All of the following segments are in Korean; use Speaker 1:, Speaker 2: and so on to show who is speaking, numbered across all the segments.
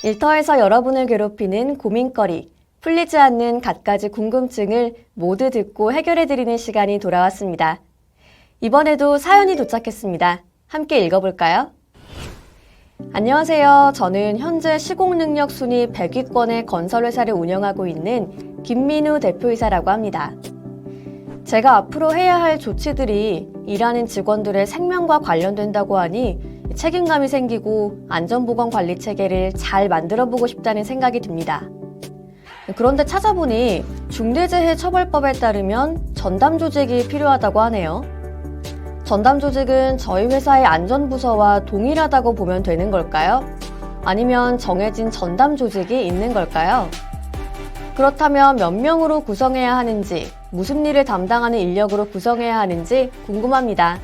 Speaker 1: 일터에서 여러분을 괴롭히는 고민거리, 풀리지 않는 갖가지 궁금증을 모두 듣고 해결해드리는 시간이 돌아왔습니다. 이번에도 사연이 도착했습니다. 함께 읽어볼까요? 안녕하세요. 저는 현재 시공능력 순위 100위권의 건설회사를 운영하고 있는 김민우 대표이사라고 합니다. 제가 앞으로 해야 할 조치들이 일하는 직원들의 생명과 관련된다고 하니 책임감이 생기고 안전보건관리 체계를 잘 만들어보고 싶다는 생각이 듭니다. 그런데 찾아보니 중대재해처벌법에 따르면 전담 조직이 필요하다고 하네요. 전담 조직은 저희 회사의 안전부서와 동일하다고 보면 되는 걸까요? 아니면 정해진 전담 조직이 있는 걸까요? 그렇다면 몇 명으로 구성해야 하는지, 무슨 일을 담당하는 인력으로 구성해야 하는지 궁금합니다.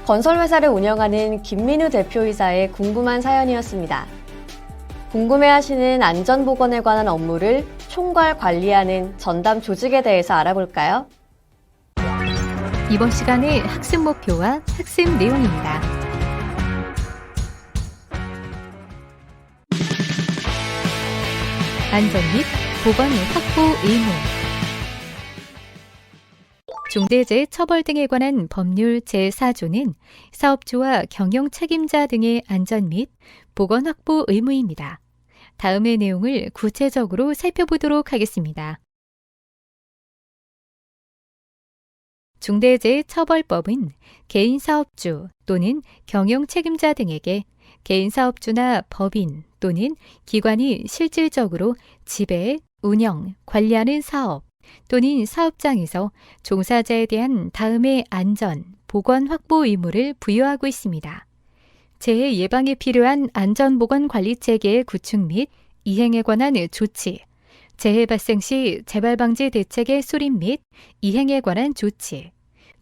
Speaker 1: 건설회사를 운영하는 김민우 대표이사의 궁금한 사연이었습니다. 궁금해하시는 안전보건에 관한 업무를 총괄 관리하는 전담 조직에 대해서 알아볼까요?
Speaker 2: 이번 시간의 학습 목표와 학습 내용입니다. 안전 및 보건 확보 의무, 중대재해처벌 등에 관한 법률 제4조는 사업주와 경영 책임자 등의 안전 및 보건 확보 의무입니다. 다음의 내용을 구체적으로 살펴보도록 하겠습니다. 중대재해처벌법은 개인 사업주 또는 경영 책임자 등에게 개인 사업주나 법인 또는 기관이 실질적으로 지배, 운영, 관리하는 사업 또는 사업장에서 종사자에 대한 다음의 안전, 보건 확보 의무를 부여하고 있습니다. 재해 예방에 필요한 안전보건 관리 체계의 구축 및 이행에 관한 조치, 재해 발생 시 재발 방지 대책의 수립 및 이행에 관한 조치,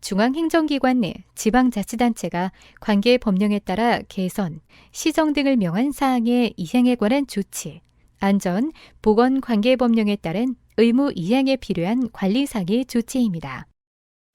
Speaker 2: 중앙행정기관 내 지방자치단체가 관계 법령에 따라 개선, 시정 등을 명한 사항의 이행에 관한 조치, 안전, 보건 관계 법령에 따른 의무 이행에 필요한 관리상의 조치입니다.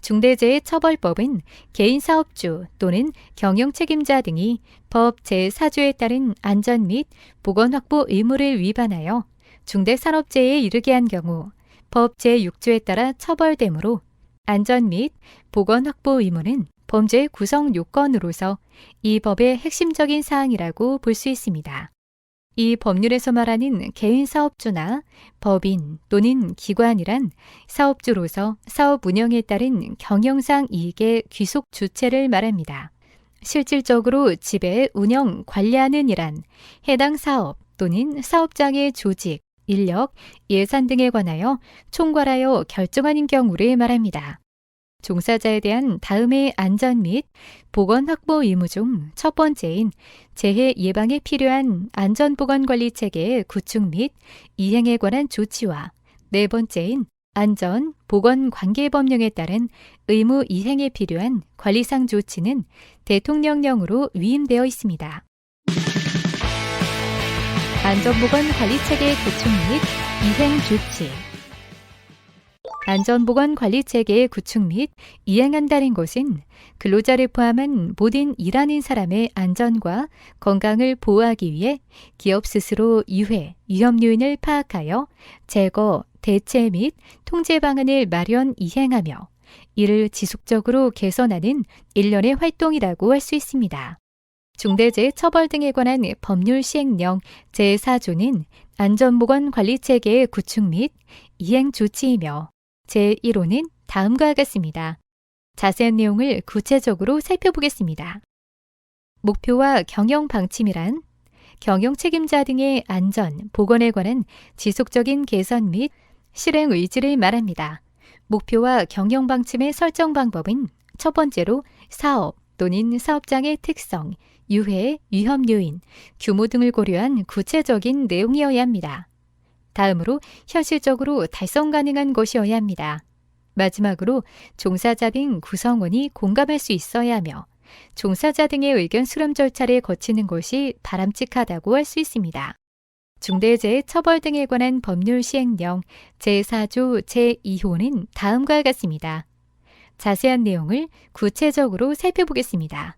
Speaker 2: 중대재해처벌법은 개인 사업주 또는 경영 책임자 등이 법 제4조에 따른 안전 및 보건 확보 의무를 위반하여 중대산업재해에 이르게 한 경우 법 제6조에 따라 처벌되므로 안전 및 보건 확보 의무는 범죄 구성 요건으로서 이 법의 핵심적인 사항이라고 볼 수 있습니다. 이 법률에서 말하는 개인 사업주나 법인 또는 기관이란 사업주로서 사업 운영에 따른 경영상 이익의 귀속 주체를 말합니다. 실질적으로 지배, 운영, 관리하는 이란 해당 사업 또는 사업장의 조직, 인력, 예산 등에 관하여 총괄하여 결정하는 경우를 말합니다. 종사자에 대한 다음의 안전 및 보건 확보 의무 중 첫 번째인 재해 예방에 필요한 안전보건관리 체계의 구축 및 이행에 관한 조치와 네 번째인 안전, 보건 관계 법령에 따른 의무 이행에 필요한 관리상 조치는 대통령령으로 위임되어 있습니다. 안전보건관리체계 구축 및 이행 조치, 안전보건관리체계의 구축 및 이행한다는 것은 근로자를 포함한 모든 일하는 사람의 안전과 건강을 보호하기 위해 기업 스스로 유해, 위험 요인을 파악하여 제거, 대체 및 통제 방안을 마련, 이행하며 이를 지속적으로 개선하는 일련의 활동이라고 할 수 있습니다. 중대재해처벌 등에 관한 법률 시행령 제4조는 안전보건관리체계의 구축 및 이행 조치이며 제1호는 다음과 같습니다. 자세한 내용을 구체적으로 살펴보겠습니다. 목표와 경영 방침이란 경영 책임자 등의 안전, 보건에 관한 지속적인 개선 및 실행 의지를 말합니다. 목표와 경영 방침의 설정 방법은 첫 번째로 사업 또는 사업장의 특성, 유해, 위험 요인, 규모 등을 고려한 구체적인 내용이어야 합니다. 다음으로 현실적으로 달성 가능한 것이어야 합니다. 마지막으로 종사자 등 구성원이 공감할 수 있어야 하며 종사자 등의 의견 수렴 절차를 거치는 것이 바람직하다고 할 수 있습니다. 중대재해처벌 등에 관한 법률 시행령 제4조 제2호는 다음과 같습니다. 자세한 내용을 구체적으로 살펴보겠습니다.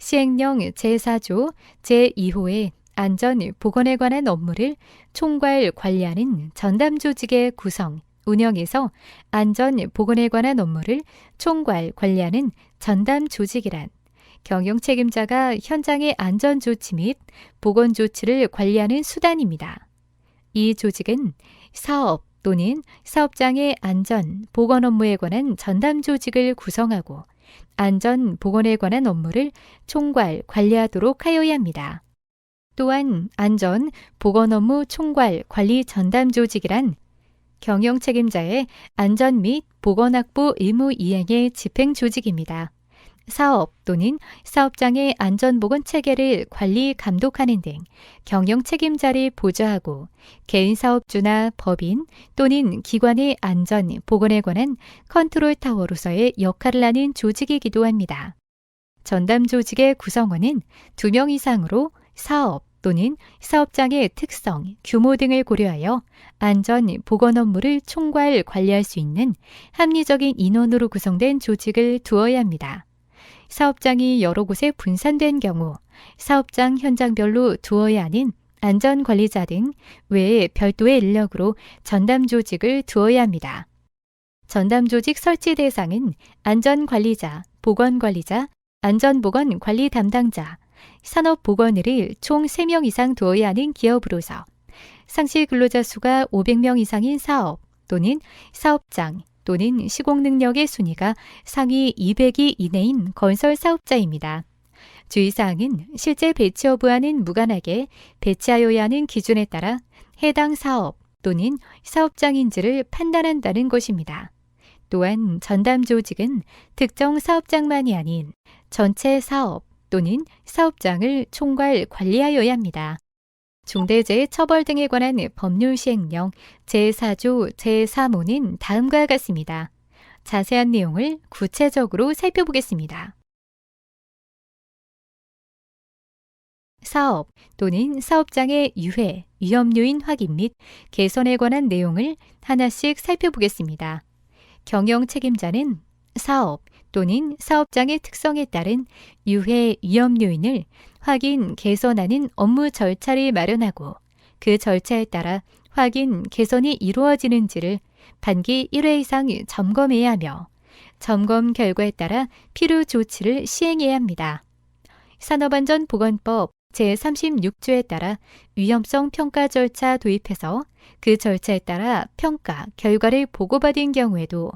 Speaker 2: 시행령 제4조 제2호의 안전 보건에 관한 업무를 총괄 관리하는 전담 조직의 구성, 운영에서 안전 보건에 관한 업무를 총괄 관리하는 전담 조직이란 경영 책임자가 현장의 안전 조치 및 보건 조치를 관리하는 수단입니다. 이 조직은 사업 또는 사업장의 안전, 보건 업무에 관한 전담 조직을 구성하고 안전, 보건에 관한 업무를 총괄, 관리하도록 하여야 합니다. 또한 안전, 보건 업무 총괄, 관리 전담 조직이란 경영 책임자의 안전 및 보건 확보 의무 이행의 집행 조직입니다. 사업 또는 사업장의 안전보건 체계를 관리, 감독하는 등 경영 책임자를 보좌하고 개인 사업주나 법인 또는 기관의 안전, 보건에 관한 컨트롤 타워로서의 역할을 하는 조직이기도 합니다. 전담 조직의 구성원은 2명 이상으로 사업 또는 사업장의 특성, 규모 등을 고려하여 안전, 보건 업무를 총괄 관리할 수 있는 합리적인 인원으로 구성된 조직을 두어야 합니다. 사업장이 여러 곳에 분산된 경우 사업장 현장별로 두어야 하는 안전관리자 등 외에 별도의 인력으로 전담 조직을 두어야 합니다. 전담 조직 설치 대상은 안전관리자, 보건관리자, 안전보건 관리 담당자, 산업보건의를 총 3명 이상 두어야 하는 기업으로서 상시 근로자 수가 500명 이상인 사업 또는 사업장 또는 시공 능력의 순위가 상위 200위 이내인 건설 사업자입니다. 주의사항은 실제 배치 여부와는 무관하게 배치하여야 하는 기준에 따라 해당 사업 또는 사업장인지를 판단한다는 것입니다. 또한 전담 조직은 특정 사업장만이 아닌 전체 사업 또는 사업장을 총괄 관리하여야 합니다. 중대재해처벌 등에 관한 법률 시행령 제4조 제3호는 다음과 같습니다. 자세한 내용을 구체적으로 살펴보겠습니다. 사업 또는 사업장의 유해, 위험 요인 확인 및 개선에 관한 내용을 하나씩 살펴보겠습니다. 경영 책임자는 사업 또는 사업장의 특성에 따른 유해, 위험 요인을 확인, 개선하는 업무 절차를 마련하고 그 절차에 따라 확인, 개선이 이루어지는지를 반기 1회 이상 점검해야 하며 점검 결과에 따라 필요 조치를 시행해야 합니다. 산업안전보건법 제36조에 따라 위험성 평가 절차 도입해서 그 절차에 따라 평가 결과를 보고받은 경우에도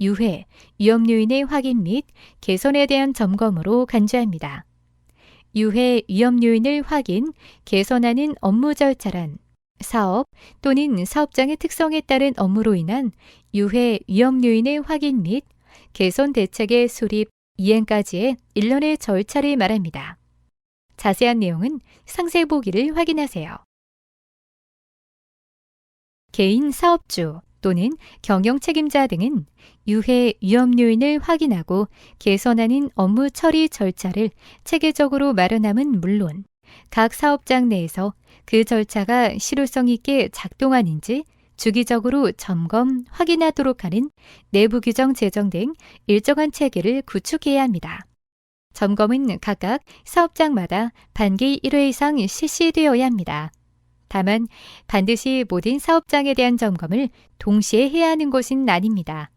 Speaker 2: 유해, 위험 요인의 확인 및 개선에 대한 점검으로 간주합니다. 유해, 위험 요인을 확인, 개선하는 업무 절차란 사업 또는 사업장의 특성에 따른 업무로 인한 유해, 위험 요인의 확인 및 개선 대책의 수립, 이행까지의 일련의 절차를 말합니다. 자세한 내용은 상세 보기를 확인하세요. 개인 사업주 또는 경영 책임자 등은 유해, 위험 요인을 확인하고 개선하는 업무 처리 절차를 체계적으로 마련함은 물론 각 사업장 내에서 그 절차가 실효성 있게 작동하는지 주기적으로 점검, 확인하도록 하는 내부 규정 제정 등 일정한 체계를 구축해야 합니다. 점검은 각각 사업장마다 반기 1회 이상 실시되어야 합니다. 다만 반드시 모든 사업장에 대한 점검을 동시에 해야 하는 것은 아닙니다.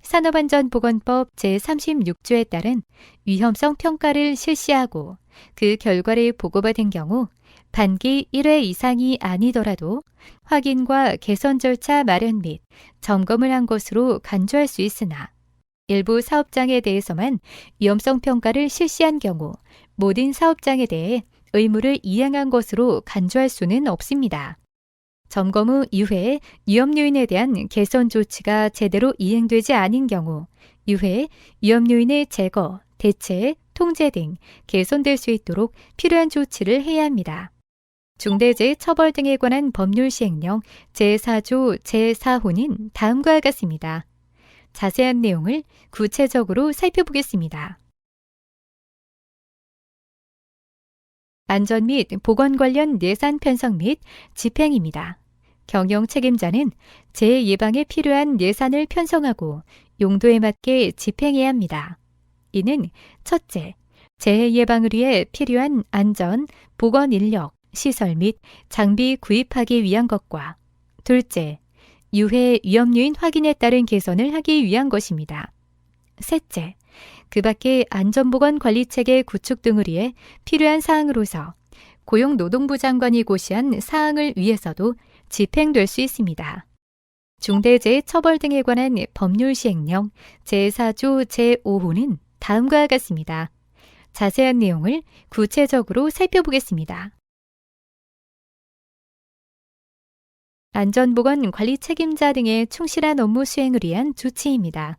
Speaker 2: 산업안전보건법 제36조에 따른 위험성 평가를 실시하고 그 결과를 보고받은 경우 반기 1회 이상이 아니더라도 확인과 개선 절차 마련 및 점검을 한 것으로 간주할 수 있으나 일부 사업장에 대해서만 위험성 평가를 실시한 경우 모든 사업장에 대해 의무를 이행한 것으로 간주할 수는 없습니다. 점검 후 이후에 위험 요인에 대한 개선 조치가 제대로 이행되지 않은 경우 이후에 위험 요인의 제거, 대체, 통제 등 개선될 수 있도록 필요한 조치를 해야 합니다. 중대재해처벌 등에 관한 법률 시행령 제4조 제4호는 다음과 같습니다. 자세한 내용을 구체적으로 살펴보겠습니다. 안전 및 보건 관련 예산 편성 및 집행입니다. 경영 책임자는 재해 예방에 필요한 예산을 편성하고 용도에 맞게 집행해야 합니다. 이는 첫째, 재해 예방을 위해 필요한 안전, 보건 인력, 시설 및 장비 구입하기 위한 것과 둘째, 유해 위험 요인 확인에 따른 개선을 하기 위한 것입니다. 셋째, 그 밖에 안전보건 관리체계 구축 등을 위해 필요한 사항으로서 고용노동부 장관이 고시한 사항을 위해서도 집행될 수 있습니다. 중대재해처벌 등에 관한 법률 시행령 제4조 제5호는 다음과 같습니다. 자세한 내용을 구체적으로 살펴보겠습니다. 안전보건 관리 책임자 등의 충실한 업무 수행을 위한 조치입니다.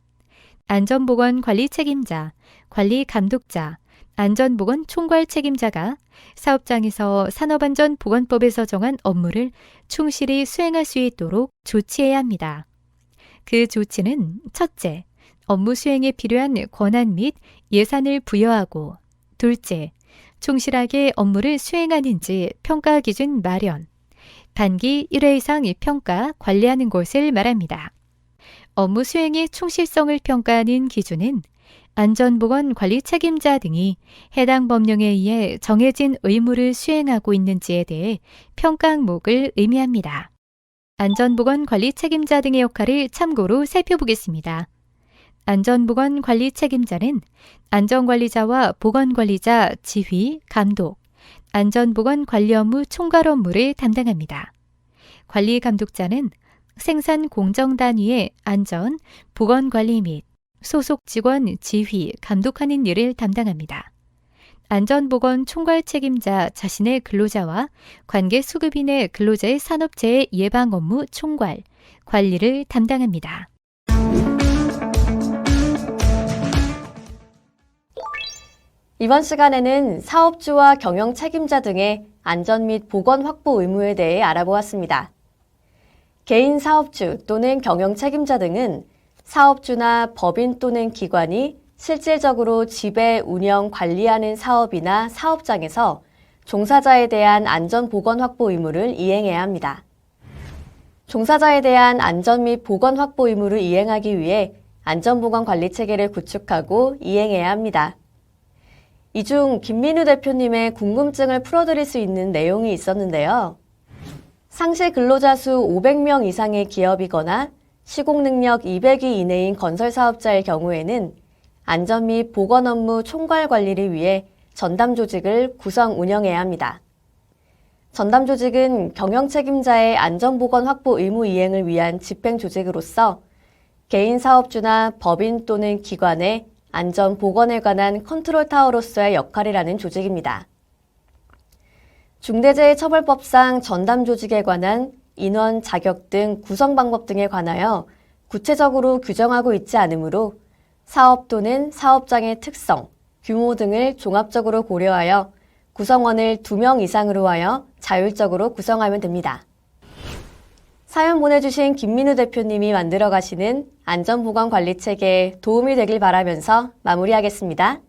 Speaker 2: 안전보건 관리 책임자, 관리 감독자, 안전보건 총괄 책임자가 사업장에서 산업안전보건법에서 정한 업무를 충실히 수행할 수 있도록 조치해야 합니다. 그 조치는 첫째, 업무 수행에 필요한 권한 및 예산을 부여하고 둘째, 충실하게 업무를 수행하는지 평가 기준 마련, 단기 1회 이상 평가, 관리하는 것을 말합니다. 업무 수행의 충실성을 평가하는 기준은 안전보건 관리 책임자 등이 해당 법령에 의해 정해진 의무를 수행하고 있는지에 대해 평가 항목을 의미합니다. 안전보건 관리 책임자 등의 역할을 참고로 살펴보겠습니다. 안전보건 관리 책임자는 안전관리자와 보건관리자 지휘, 감독, 안전보건 관리 업무 총괄 업무를 담당합니다. 관리감독자는 생산 공정 단위의 안전, 보건관리 및 소속 직원 지휘, 감독하는 일을 담당합니다. 안전보건 총괄 책임자 자신의 근로자와 관계 수급인의 근로자의 산업재해 예방 업무 총괄, 관리를 담당합니다.
Speaker 1: 이번 시간에는 사업주와 경영 책임자 등의 안전 및 보건 확보 의무에 대해 알아보았습니다. 개인 사업주 또는 경영 책임자 등은 사업주나 법인 또는 기관이 실질적으로 지배, 운영, 관리하는 사업이나 사업장에서 종사자에 대한 안전 보건 확보 의무를 이행해야 합니다. 종사자에 대한 안전 및 보건 확보 의무를 이행하기 위해 안전보건 관리 체계를 구축하고 이행해야 합니다. 이 중 김민우 대표님의 궁금증을 풀어드릴 수 있는 내용이 있었는데요. 상시 근로자 수 500명 이상의 기업이거나 시공 능력 200위 이내인 건설 사업자의 경우에는 안전 및 보건 업무 총괄 관리를 위해 전담 조직을 구성 운영해야 합니다. 전담 조직은 경영 책임자의 안전 보건 확보 의무 이행을 위한 집행 조직으로서 개인 사업주나 법인 또는 기관의 안전 보건에 관한 컨트롤 타워로서의 역할을 하는 조직입니다. 중대재해처벌법상 전담 조직에 관한 인원, 자격 등 구성 방법 등에 관하여 구체적으로 규정하고 있지 않으므로 사업 또는 사업장의 특성, 규모 등을 종합적으로 고려하여 구성원을 2명 이상으로 하여 자율적으로 구성하면 됩니다. 사연 보내주신 김민우 대표님이 만들어 가시는 안전보건 관리 체계에 도움이 되길 바라면서 마무리하겠습니다.